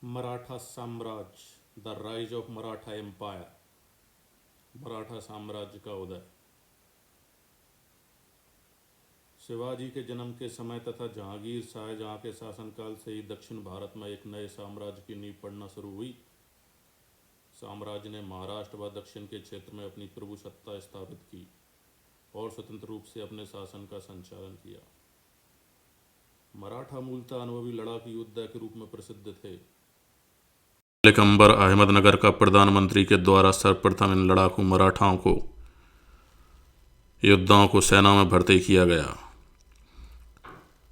मराठा साम्राज्य, the rise of Maratha empire, Maratha साम्राज्य का उदय। शिवाजी के जन्म के समय तथा जहांगीर शाहजहां के शासनकाल से ही दक्षिण भारत में एक नए साम्राज्य की नींव पड़ना शुरू हुई। साम्राज्य ने महाराष्ट्र व दक्षिण के क्षेत्र में अपनी प्रभुसत्ता स्थापित की और स्वतंत्र रूप से अपने शासन का संचालन किया। मराठा मूलतः अनुभवी लड़ाकू योद्धा के रूप में प्रसिद्ध थे। अकबर अहमदनगर का प्रधानमंत्री के द्वारा सर्वप्रथम इन लड़ाकू मराठाओं को योद्धाओं को सेना में भर्ती किया गया।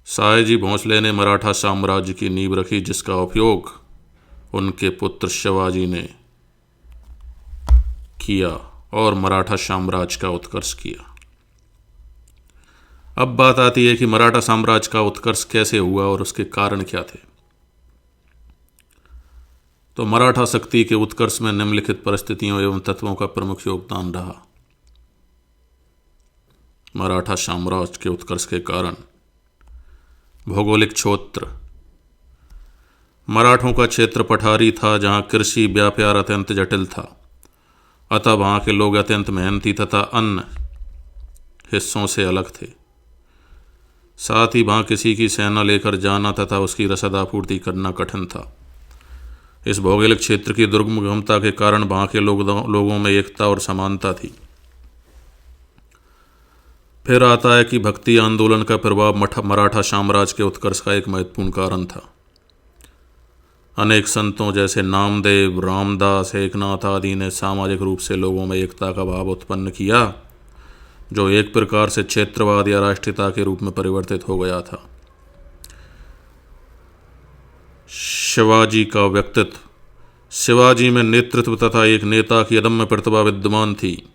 सयाजी भोंसले ने मराठा साम्राज्य की नींव रखी, जिसका उपयोग उनके पुत्र शिवाजी ने किया और मराठा साम्राज्य का उत्कर्ष किया। अब बात आती है कि मराठा साम्राज्य का उत्कर्ष कैसे हुआ और उसके कारण क्या थे। तो मराठा शक्ति के उत्कर्ष में निम्नलिखित परिस्थितियों एवं तत्वों का प्रमुख योगदान रहा। मराठा साम्राज्य के उत्कर्ष के कारण भौगोलिक क्षेत्र। मराठों का क्षेत्र पठारी था, जहां कृषि व्यापार अत्यंत जटिल था, अतः वहां के लोग अत्यंत मेहनती तथा अन्य हिस्सों से अलग थे। साथ ही वहां किसी की सेना लेकर जाना तथा उसकी रसद आपूर्ति करना कठिन था। इस भौगोलिक क्षेत्र की दुर्गमता के कारण वहां के लोगों में एकता और समानता थी। फिर आता है कि भक्ति आंदोलन का प्रभाव मराठा साम्राज्य के उत्कर्ष का एक महत्वपूर्ण कारण था। अनेक संतों जैसे नामदेव, रामदास, एकनाथ आदि ने सामाजिक रूप से लोगों में एकता का भाव उत्पन्न किया, जो एक प्रकार से क्षेत्रवाद या राष्ट्रीयता के रूप में परिवर्तित हो गया था। शिवाजी का व्यक्तित्व। शिवाजी में नेतृत्व तथा एक नेता की अदम्य प्रतिभा विद्यमान थी।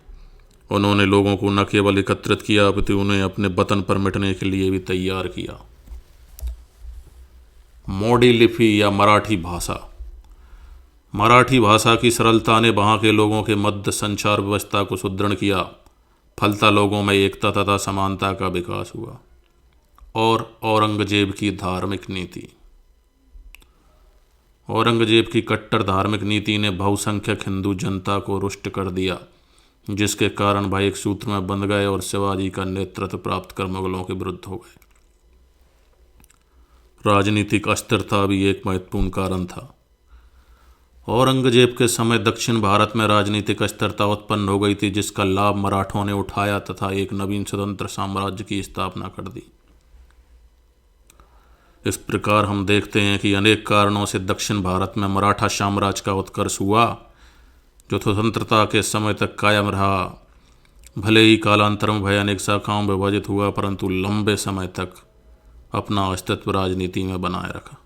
उन्होंने लोगों को न केवल एकत्रित किया, अपितु उन्हें अपने वतन पर मिटने के लिए भी तैयार किया। मोडी लिपि या मराठी भाषा। मराठी भाषा की सरलता ने वहाँ के लोगों के मध्य संचार व्यवस्था को सुदृढ़ किया। फलतः लोगों में एकता तथा समानता का विकास हुआ। और औरंगजेब की धार्मिक नीति। औरंगजेब की कट्टर धार्मिक नीति ने बहुसंख्यक हिंदू जनता को रुष्ट कर दिया, जिसके कारण भाई एक सूत्र में बंध गए और शिवाजी का नेतृत्व प्राप्त कर मुगलों के विरुद्ध हो गए। राजनीतिक अस्थिरता भी एक महत्वपूर्ण कारण था। औरंगजेब के समय दक्षिण भारत में राजनीतिक अस्थिरता उत्पन्न हो गई थी, जिसका लाभ मराठों ने उठाया तथा एक नवीन स्वतंत्र साम्राज्य की स्थापना कर दी। इस प्रकार हम देखते हैं कि अनेक कारणों से दक्षिण भारत में मराठा साम्राज्य का उत्कर्ष हुआ, जो स्वतंत्रता के समय तक कायम रहा। भले ही कालांतर में भय अनेक शाखाओं में विभाजित हुआ, परंतु लंबे समय तक अपना अस्तित्व राजनीति में बनाए रखा।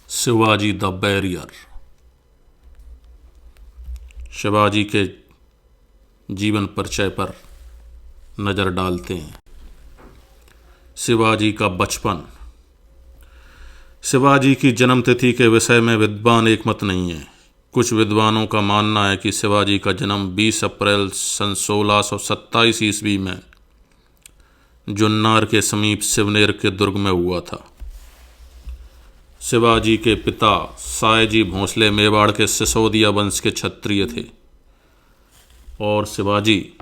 Shivaji the barrier. शिवाजी के जीवन परिचय पर नजर डालते हैं। शिवाजी का बचपन। शिवाजी की जन्मतिथि के विषय में विद्वान एकमत नहीं है। कुछ विद्वानों का मानना है कि शिवाजी का जन्म 20 अप्रैल सन 1627 ईस्वी में जुन्नार के समीप शिवनेर के दुर्ग में हुआ था। शिवाजी के पिता सयाजी भोंसले मेवाड़ के सिसोदिया वंश के क्षत्रिय थे और शिवाजी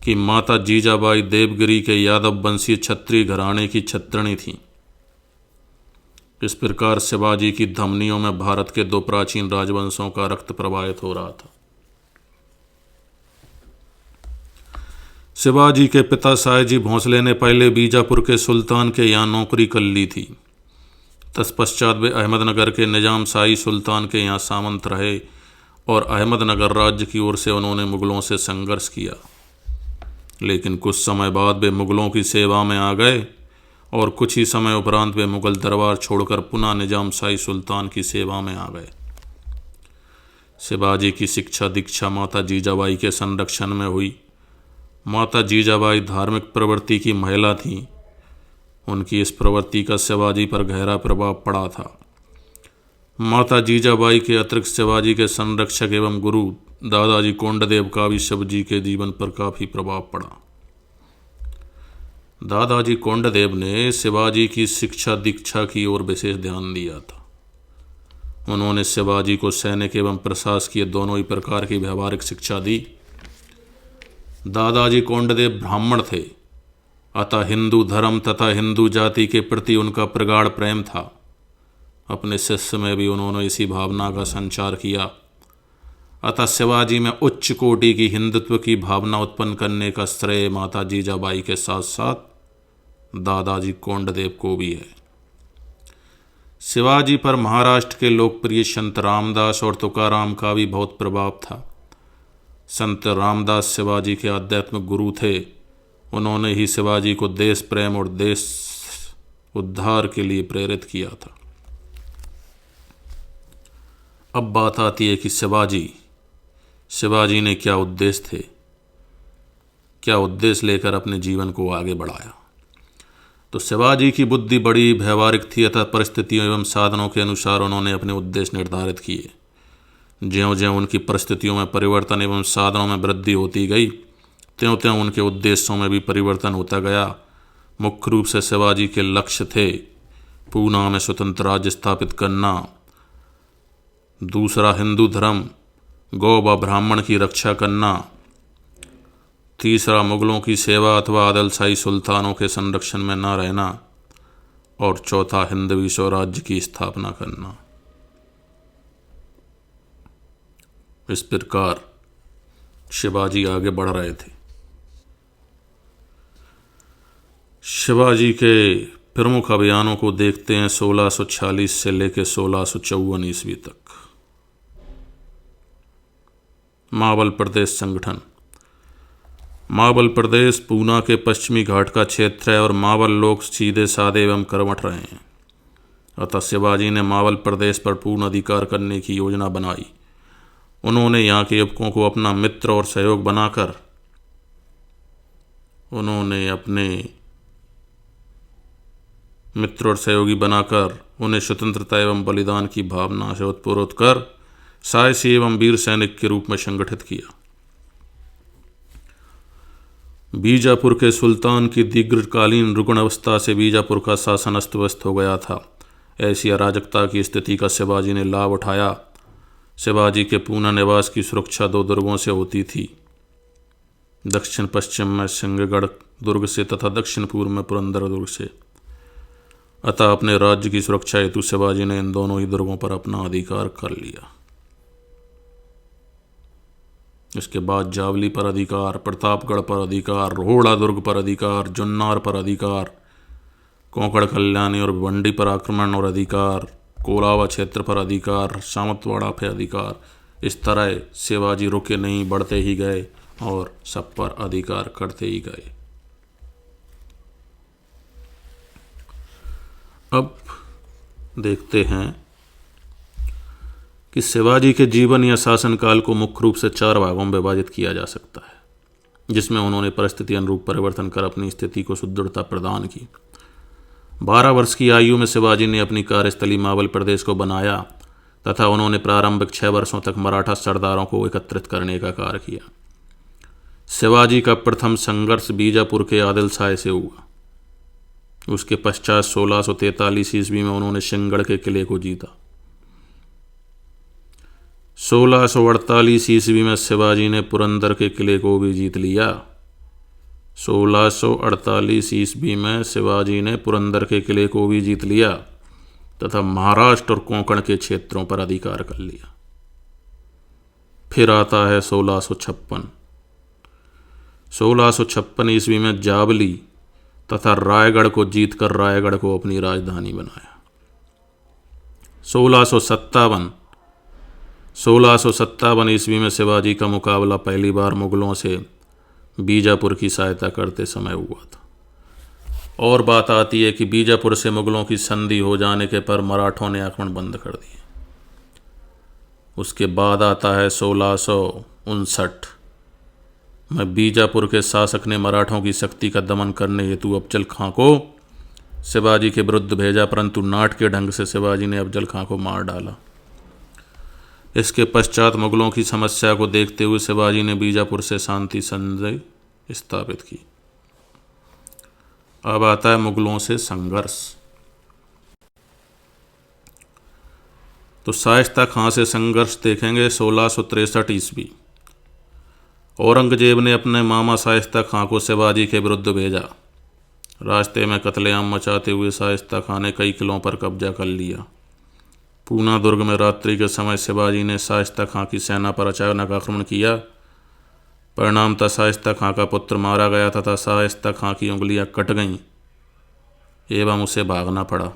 की माता जीजाबाई देवगिरी के यादव वंशीय क्षत्रिय घराने की छत्रणी थी। इस प्रकार शिवाजी की धमनियों में भारत के दो प्राचीन राजवंशों का रक्त प्रवाहित हो रहा था। शिवाजी के पिता सयाजी भोंसले ने पहले बीजापुर के सुल्तान के यहाँ नौकरी कर ली थी। तत्पश्चात वे अहमदनगर के निजाम शाही सुल्तान के यहाँ सामंत रहे और अहमदनगर राज्य की ओर से उन्होंने मुगलों से संघर्ष किया। लेकिन कुछ समय बाद वे मुगलों की सेवा में आ गए और कुछ ही समय उपरांत वे मुगल दरबार छोड़कर पुनः निजाम शाही सुल्तान की सेवा में आ गए। शिवाजी की शिक्षा दीक्षा माता जीजाबाई के संरक्षण में हुई। माता जीजाबाई धार्मिक प्रवृत्ति की महिला थीं। उनकी इस प्रवृत्ति का शिवाजी पर गहरा प्रभाव पड़ा था। माता जीजाबाई के अतिरिक्त शिवाजी के संरक्षक एवं गुरु दादाजी कोंडदेव का भी शिवजी के जीवन पर काफ़ी प्रभाव पड़ा। दादाजी कोंडदेव ने शिवाजी की शिक्षा दीक्षा की ओर विशेष ध्यान दिया था। उन्होंने शिवाजी को सैनिक एवं प्रशासकीय दोनों ही प्रकार की व्यवहारिक शिक्षा दी। दादाजी कोंडदेव ब्राह्मण थे, अतः हिंदू धर्म तथा हिंदू जाति के प्रति उनका प्रगाढ़ प्रेम था। अपने शिष्य में भी उन्होंने इसी भावना का संचार किया। अतः शिवाजी में उच्च कोटि की हिंदुत्व की भावना उत्पन्न करने का श्रेय माता जीजाबाई के साथ साथ दादाजी कोंडदेव को भी है। शिवाजी पर महाराष्ट्र के लोकप्रिय संत रामदास और तुकाराम का भी बहुत प्रभाव था। संत रामदास शिवाजी के आध्यात्मिक गुरु थे। उन्होंने ही शिवाजी को देश प्रेम और देश उद्धार के लिए प्रेरित किया था। अब बात आती है कि शिवाजी ने क्या उद्देश्य थे, क्या उद्देश्य लेकर अपने जीवन को आगे बढ़ाया। तो शिवाजी की बुद्धि बड़ी व्यवहारिक थी, अतः परिस्थितियों एवं साधनों के अनुसार उन्होंने अपने उद्देश्य निर्धारित किए। ज्यों ज्यों उनकी परिस्थितियों में परिवर्तन एवं साधनों में वृद्धि होती गई, त्यों त्यों उनके उद्देश्यों में भी परिवर्तन होता गया। मुख्य रूप से शिवाजी के लक्ष्य थे पूना में स्वतंत्र राज्य स्थापित करना, दूसरा हिंदू धर्म गौ व ब्राह्मण की रक्षा करना, तीसरा मुगलों की सेवा अथवा आदिलशाही सुल्तानों के संरक्षण में न रहना, और चौथा हिंदवी स्वराज्य की स्थापना करना। इस प्रकार शिवाजी आगे बढ़ रहे थे। शिवाजी के प्रमुख अभियानों को देखते हैं 1646 से लेकर 1654 ईस्वी तक। मावल प्रदेश संगठन। मावल प्रदेश पूना के पश्चिमी घाट का क्षेत्र है और मावल लोग सीधे साधे एवं कर्मठ रहे हैं। अतः शिवाजी ने मावल प्रदेश पर पूर्ण अधिकार करने की योजना बनाई। उन्होंने यहाँ के युवकों को अपना मित्र और सहयोग बनाकर उन्हें स्वतंत्रता एवं बलिदान की भावना से उत्प्रेरित कर साहसी एवं वीर सैनिक के रूप में संगठित किया। बीजापुर के सुल्तान की दीर्घकालीन रुग्ण अवस्था से बीजापुर का शासन अस्त व्यस्त हो गया था। ऐसी अराजकता की स्थिति का शिवाजी ने लाभ उठाया। शिवाजी के पूना निवास की सुरक्षा 2 दुर्गों से होती थी, दक्षिण पश्चिम में सिंहगढ़ दुर्ग से तथा दक्षिण पूर्व में पुरंदर दुर्ग से। अतः अपने राज्य की सुरक्षा हेतु शिवाजी ने इन दोनों ही दुर्गों पर अपना अधिकार कर लिया। इसके बाद जावली पर अधिकार, प्रतापगढ़ पर अधिकार, रोहड़ा दुर्ग पर अधिकार, जुन्नार पर अधिकार, कोंकण कल्याणी और भिवंडी पर आक्रमण और अधिकार, कोलावा क्षेत्र पर अधिकार, सामतवाड़ा पर अधिकार। इस तरह शिवाजी रुके नहीं, बढ़ते ही गए और सब पर अधिकार करते ही गए। अब देखते हैं कि शिवाजी के जीवन या शासनकाल को मुख्य रूप से 4 भागों में विभाजित किया जा सकता है, जिसमें उन्होंने परिस्थिति अनुरूप परिवर्तन कर अपनी स्थिति को सुदृढ़ता प्रदान की। 12 वर्ष की आयु में शिवाजी ने अपनी कार्यस्थली मावल प्रदेश को बनाया तथा उन्होंने प्रारंभिक 6 वर्षों तक मराठा सरदारों को एकत्रित करने का कार्य किया। शिवाजी का प्रथम संघर्ष बीजापुर के आदिलशाह से हुआ। उसके पश्चात 1643 ईस्वी में उन्होंने सिंहगढ़ के किले को जीता। 1648 ईस्वी में शिवाजी ने पुरंदर के किले को भी जीत लिया। 1648 ईस्वी में शिवाजी ने पुरंदर के किले को भी जीत लिया तथा महाराष्ट्र और कोंकण के क्षेत्रों पर अधिकार कर लिया। फिर आता है 1656। 1656 ईस्वी में जावली तथा रायगढ़ को जीतकर रायगढ़ को अपनी राजधानी बनाया। 1657 ईस्वी में शिवाजी का मुकाबला पहली बार मुगलों से बीजापुर की सहायता करते समय हुआ था। और बात आती है कि बीजापुर से मुगलों की संधि हो जाने के पर मराठों ने आक्रमण बंद कर दिए। उसके बाद आता है 1659 में बीजापुर के शासक ने मराठों की शक्ति का दमन करने हेतु अफजल खां को शिवाजी के विरुद्ध भेजा, परंतु नाट के ढंग से शिवाजी ने अफजल खां को मार डाला। इसके पश्चात मुगलों की समस्या को देखते हुए शिवाजी ने बीजापुर से शांति संधि स्थापित की। अब आता है मुगलों से संघर्ष। तो शाइस्ता खां से संघर्ष देखेंगे 1663 ईस्वी। औरंगजेब ने अपने मामा शाइस्ता खां को शिवाजी के विरुद्ध भेजा। रास्ते में कत्लेआम मचाते हुए शाइस्ता खां ने कई किलों पर कब्जा कर लिया। पूना दुर्ग में रात्रि के समय शिवाजी ने शाइस्ता खां की सेना पर अचानक आक्रमण किया। परिणामतः शाइस्ता खां का पुत्र मारा गया तथा शाइस्ता खां की उंगलियां कट गईं एवं उसे भागना पड़ा।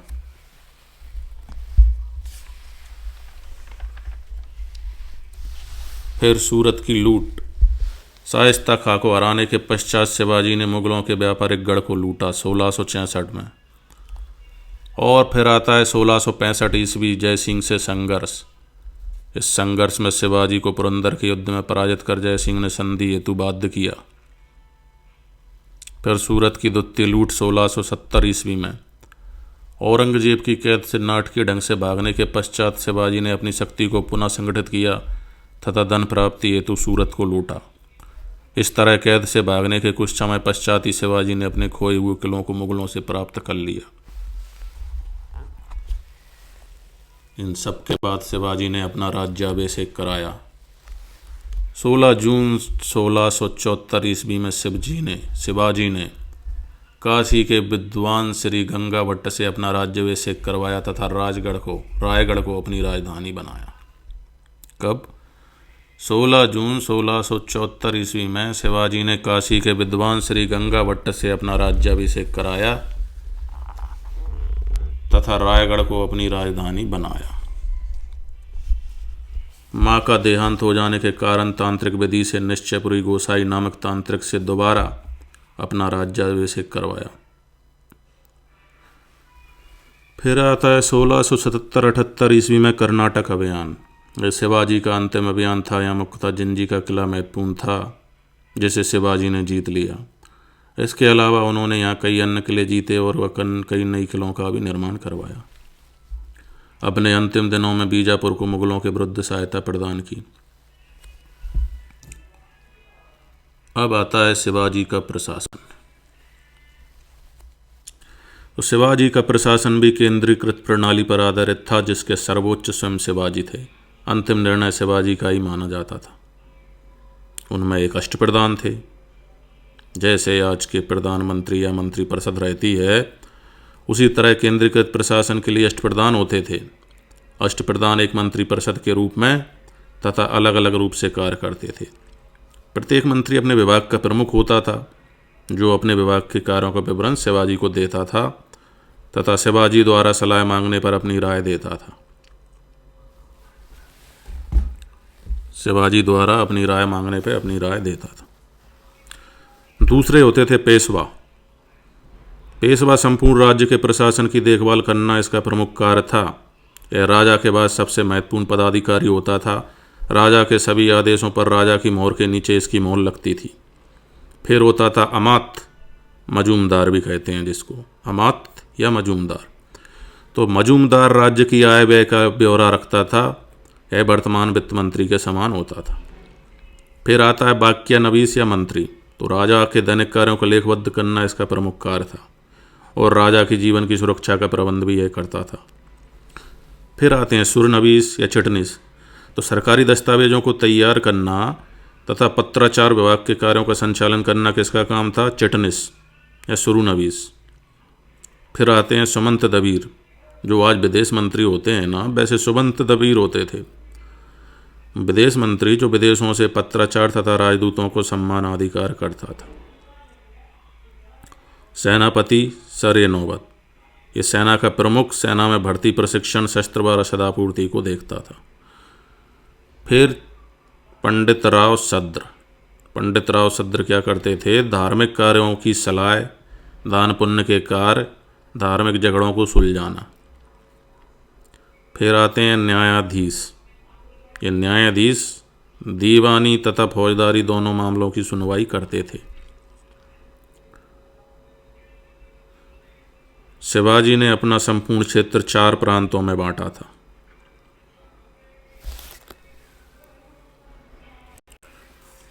फिर सूरत की लूट। शाइस्ता खां को हराने के पश्चात शिवाजी ने मुगलों के व्यापारिक गढ़ को लूटा 1666 में। और फिर आता है 1665 ईस्वी जय सिंह से संघर्ष। इस संघर्ष में शिवाजी को पुरंदर के युद्ध में पराजित कर जय सिंह ने संधि हेतु बाध्य किया। फिर सूरत की द्वितीय लूट 1670 ईस्वी में। औरंगजेब की कैद से नाटकीय ढंग से भागने के पश्चात शिवाजी ने अपनी शक्ति को पुनः संगठित किया तथा धन प्राप्ति हेतु सूरत को लूटा। इस तरह कैद से भागने के कुछ समय पश्चात ही शिवाजी ने अपने खोए हुए किलों को मुगलों से प्राप्त कर लिया। इन सब के बाद शिवाजी ने अपना राज्याभिषेक कराया। 16 जून 1674 ईस्वी में शिवाजी ने काशी के विद्वान श्री गंगा भट्ट से अपना राज्याभिषेक करवाया तथा रायगढ़ को अपनी राजधानी बनाया। कब? 16 जून 1674 ईस्वी में शिवाजी ने काशी के विद्वान श्री गंगा भट्ट से अपना राज्याभिषेक कराया तथा रायगढ़ को अपनी राजधानी बनाया। मां का देहांत हो जाने के कारण तांत्रिक विधि से निश्चयपुरी गोसाई नामक तांत्रिक से दोबारा अपना राज्याभिषेक करवाया। फिर आता है 1677-78 ईस्वी में कर्नाटक अभियान। यह शिवाजी का अंतिम अभियान था। यहाँ मुख्यतः जिंजी का किला महत्वपूर्ण था जिसे शिवाजी ने जीत लिया। इसके अलावा उन्होंने यहाँ कई अन्य किले जीते और वह कई नई किलों का भी निर्माण करवाया। अपने अंतिम दिनों में बीजापुर को मुगलों के विरुद्ध सहायता प्रदान की। अब आता है शिवाजी का प्रशासन। तो शिवाजी का प्रशासन भी केंद्रीकृत प्रणाली पर आधारित था जिसके सर्वोच्च स्वयं शिवाजी थे। अंतिम निर्णय शिवाजी का ही माना जाता था। उनमें एक अष्टप्रधान थे। जैसे आज के प्रधानमंत्री या मंत्रिपरिषद रहती है उसी तरह केंद्रीकृत प्रशासन के लिए अष्टप्रधान होते थे। अष्टप्रधान एक मंत्रिपरिषद के रूप में तथा अलग अलग रूप से कार्य करते थे। प्रत्येक मंत्री अपने विभाग का प्रमुख होता था जो अपने विभाग के कार्यों का विवरण शिवाजी को देता था तथा शिवाजी द्वारा सलाह मांगने पर अपनी राय देता था। शिवाजी द्वारा अपनी राय मांगने पर अपनी राय देता था। दूसरे होते थे पेशवा। पेशवा संपूर्ण राज्य के प्रशासन की देखभाल करना इसका प्रमुख कार्य था। यह राजा के बाद सबसे महत्वपूर्ण पदाधिकारी होता था। राजा के सभी आदेशों पर राजा की मोहर के नीचे इसकी मोहर लगती थी। फिर होता था अमात्य, मजूमदार भी कहते हैं जिसको, अमात्य या मजूमदार। तो मजूमदार राज्य की आय व्यय का ब्यौरा रखता था। यह वर्तमान वित्त मंत्री के समान होता था। फिर आता है वाक्यानवीस या मंत्री। तो राजा के दैनिक कार्यों को लेखबद्ध करना इसका प्रमुख कार्य था और राजा की जीवन की सुरक्षा का प्रबंध भी यह करता था। फिर आते हैं सुरनवीस या चिटनीस। तो सरकारी दस्तावेजों को तैयार करना तथा पत्राचार विभाग के कार्यों का संचालन करना किसका काम था? चिटनीस या सुरनवीस। फिर आते हैं सुमंत दबीर, जो आज विदेश मंत्री होते हैं ना, वैसे सुमंत दबीर होते थे विदेश मंत्री जो विदेशों से पत्राचार तथा राजदूतों को सम्मान अधिकार करता था। सेनापति सर नौबत, ये सेना का प्रमुख सेना में भर्ती, प्रशिक्षण, शस्त्र व रसदापूर्ति को देखता था। फिर पंडित राव सद्र। पंडित राव सद्र क्या करते थे? धार्मिक कार्यों की सलाह, दान पुण्य के कार्य, धार्मिक झगड़ों को सुलझाना। फिर आते हैं न्यायाधीश। ये न्यायाधीश दीवानी तथा फौजदारी दोनों मामलों की सुनवाई करते थे। शिवाजी ने अपना संपूर्ण क्षेत्र 4 प्रांतों में बांटा था।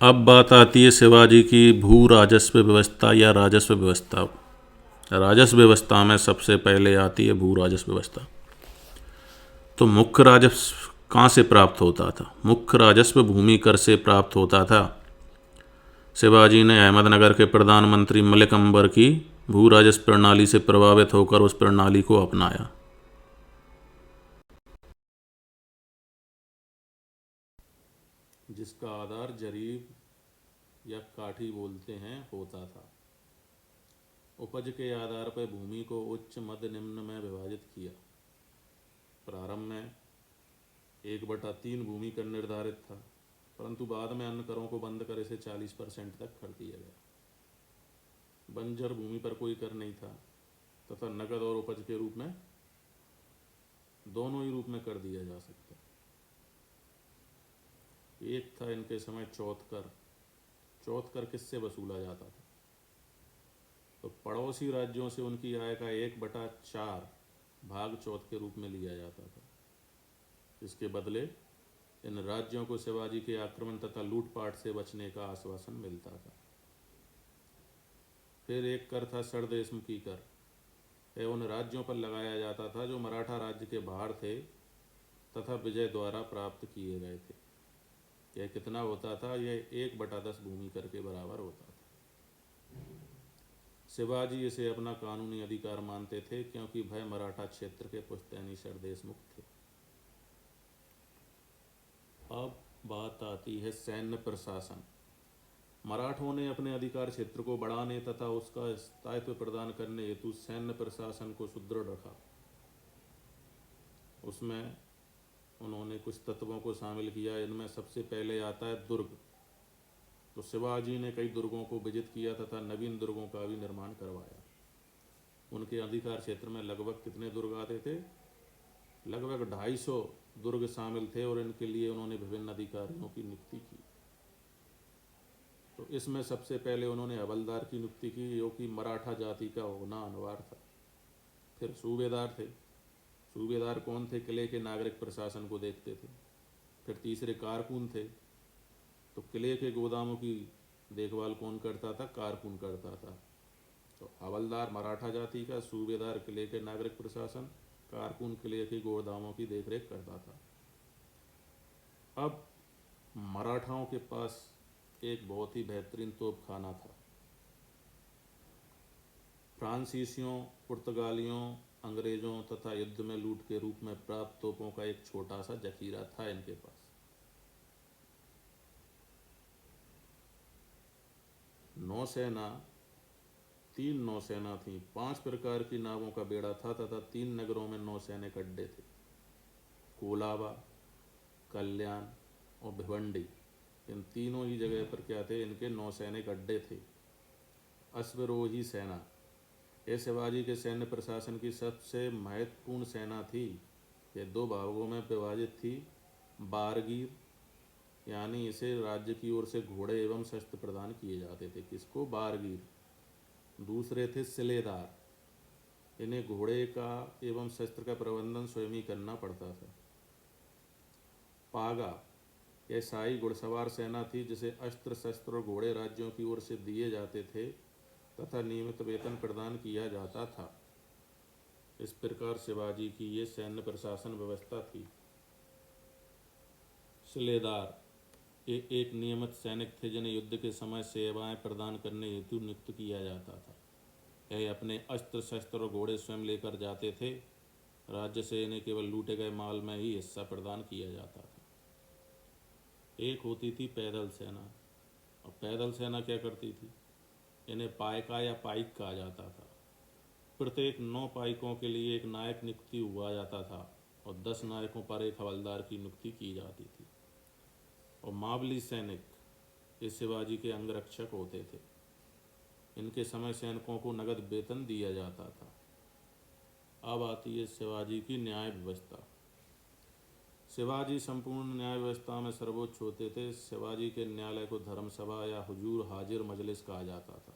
अब बात आती है शिवाजी की भू राजस्व व्यवस्था या राजस्व व्यवस्था। राजस्व व्यवस्था में सबसे पहले आती है भू राजस्व व्यवस्था। तो मुख्य राजस्व कहाँ से प्राप्त होता था? मुख्य राजस्व भूमि कर से प्राप्त होता था। शिवाजी ने अहमदनगर के प्रधानमंत्री मलिक अंबर की भू राजस्व प्रणाली से प्रभावित होकर उस प्रणाली को अपनाया। जिसका आधार जरीब या काठी बोलते हैं होता था। उपज के आधार पर भूमि को उच्च मध्य निम्न में विभाजित किया। प्रारंभ में 1/3 भूमि कर निर्धारित था, परंतु बाद में अन्य करों को बंद कर इसे 40% तक कर दिया गया। बंजर भूमि पर कोई कर नहीं था तथा नकद और उपज के रूप में दोनों ही रूप में कर दिया जा सकता। एक था इनके समय चौथ कर। चौथ कर किससे वसूला जाता था? तो पड़ोसी राज्यों से उनकी आय का 1/4 भाग चौथ के रूप में लिया जाता था। इसके बदले इन राज्यों को शिवाजी के आक्रमण तथा लूटपाट से बचने का आश्वासन मिलता था। फिर एक कर था षड्देशमुखी कर। यह उन राज्यों पर लगाया जाता था जो मराठा राज्य के बाहर थे तथा विजय द्वारा प्राप्त किए गए थे। यह कितना होता था? यह 1/10 भूमि कर के बराबर होता था। शिवाजी इसे अपना कानूनी अधिकार मानते थे क्योंकि वह मराठा क्षेत्र के पुश्तैनी षड्देशमुख थे। अब बात आती है सैन्य प्रशासन। मराठों ने अपने अधिकार क्षेत्र को बढ़ाने तथा उसका स्थायित्व प्रदान करने हेतु सैन्य प्रशासन को सुदृढ़ रखा। उसमें उन्होंने कुछ तत्वों को शामिल किया। इनमें सबसे पहले आता है दुर्ग। तो शिवाजी ने कई दुर्गों को विजित किया तथा नवीन दुर्गों का भी निर्माण करवाया। उनके अधिकार क्षेत्र में लगभग कितने दुर्ग आते थे? लगभग 250 दुर्ग शामिल थे और इनके लिए उन्होंने विभिन्न अधिकारियों की नियुक्ति की। तो इसमें सबसे पहले उन्होंने हवलदार की नियुक्ति की, जो कि मराठा जाति का होना अनिवार्य था। फिर सूबेदार थे। सूबेदार कौन थे? किले के नागरिक प्रशासन को देखते थे। फिर तीसरे कारकुन थे। तो किले के गोदामों की देखभाल कौन करता था? कारकुन करता था। तो हवलदार मराठा जाति का, सूबेदार किले के नागरिक प्रशासन, कारकुन किले के गोदामों की देखरेख करता था। अब मराठाओं के पास एक बहुत ही बेहतरीन तोपखाना था। फ्रांसीसियों, पुर्तगालियों, अंग्रेजों तथा युद्ध में लूट के रूप में प्राप्त तोपों का एक छोटा सा जखीरा था इनके पास। नौसेना, 3 नौसेना थी। 5 प्रकार की नावों का बेड़ा था तथा 3 नगरों में नौसैनिक अड्डे थे। कोलाबा, कल्याण और भिवंडी, इन तीनों ही जगह पर क्या थे? इनके नौसैनिक अड्डे थे। अश्वरोही सेना, ये शिवाजी के सैन्य प्रशासन की सबसे महत्वपूर्ण सेना थी। ये 2 भागों में विभाजित थी। बारगीर, यानी इसे राज्य की ओर से घोड़े एवं शस्त्र प्रदान किए जाते थे। किसको? बारगीर। दूसरे थे सिलेदार, इन्हें घोड़े का एवं शस्त्र का प्रबंधन स्वयं ही करना पड़ता था। पागा, यह शाही घुड़सवार सेना थी जिसे अस्त्र शस्त्र और घोड़े राज्यों की ओर से दिए जाते थे तथा नियमित वेतन प्रदान किया जाता था। इस प्रकार शिवाजी की ये सैन्य प्रशासन व्यवस्था थी। सिलेदार, ये एक नियमित सैनिक थे जिन्हें युद्ध के समय सेवाएं प्रदान करने हेतु नियुक्त किया जाता था। यह अपने अस्त्र शस्त्र और घोड़े स्वयं लेकर जाते थे। राज्य से इन्हें केवल लूटे गए माल में ही हिस्सा प्रदान किया जाता था। एक होती थी पैदल सेना। और पैदल सेना क्या करती थी? इन्हें पायका या पाइक कहा जाता था। प्रत्येक 9 पाइकों के लिए एक नायक नियुक्ति हुआ जाता था और 10 नायकों पर एक हवलदार की नियुक्ति की जाती थी। और मावली सैनिक, ये शिवाजी के अंगरक्षक होते थे। इनके समय सैनिकों को नगद वेतन दिया जाता था। अब आती है शिवाजी की न्याय व्यवस्था। शिवाजी संपूर्ण न्याय व्यवस्था में सर्वोच्च होते थे। शिवाजी के न्यायालय को धर्मसभा या हुजूर हाजिर मजलिस कहा जाता था।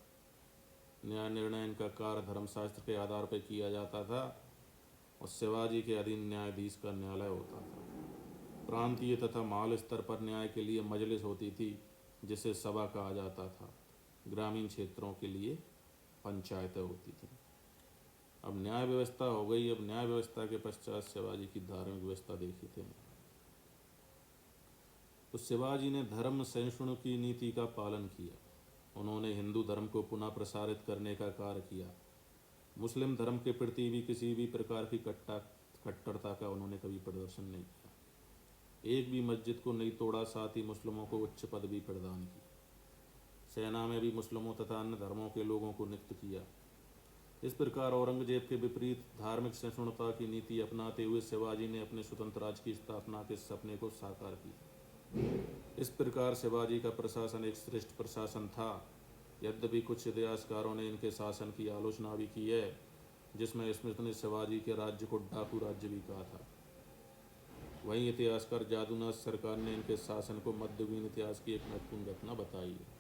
न्याय निर्णय इनका कार्य धर्मशास्त्र के आधार पर किया जाता था और शिवाजी के अधीन न्यायाधीश का न्यायालय होता था। प्रांतीय तथा महल स्तर पर न्याय के लिए मजलिस होती थी जिसे सभा कहा जाता था। ग्रामीण क्षेत्रों के लिए पंचायतें होती थी। अब न्याय व्यवस्था हो गई। अब न्याय व्यवस्था के पश्चात शिवाजी की धार्मिक व्यवस्था देखी थे। तो शिवाजी ने धर्म सहिष्णु की नीति का पालन किया। उन्होंने हिंदू धर्म को पुनः प्रसारित करने का कार्य किया। मुस्लिम धर्म के प्रति भी किसी भी प्रकार की कट्टरता का उन्होंने कभी प्रदर्शन नहीं किया। एक भी मस्जिद को नहीं तोड़ा, साथ ही मुस्लिमों को उच्च पदवी प्रदान की। सेना में भी मुस्लिमों तथा अन्य धर्मों के लोगों को नियुक्त किया। इस प्रकार औरंगजेब के विपरीत धार्मिक सहिष्णुता की नीति अपनाते हुए शिवाजी ने अपने स्वतंत्र राज्य की स्थापना के सपने को साकार किया। इस प्रकार शिवाजी का प्रशासन एक श्रेष्ठ प्रशासन था। यद्यपि कुछ इतिहासकारों ने इनके शासन की आलोचना भी की है, जिसमें स्मृति ने शिवाजी के राज्य को डाकू राज्य भी कहा था। वहीं इतिहासकार जादूनाथ सरकार ने इनके शासन को मध्ययुगीन इतिहास की एक महत्वपूर्ण घटना बताई है।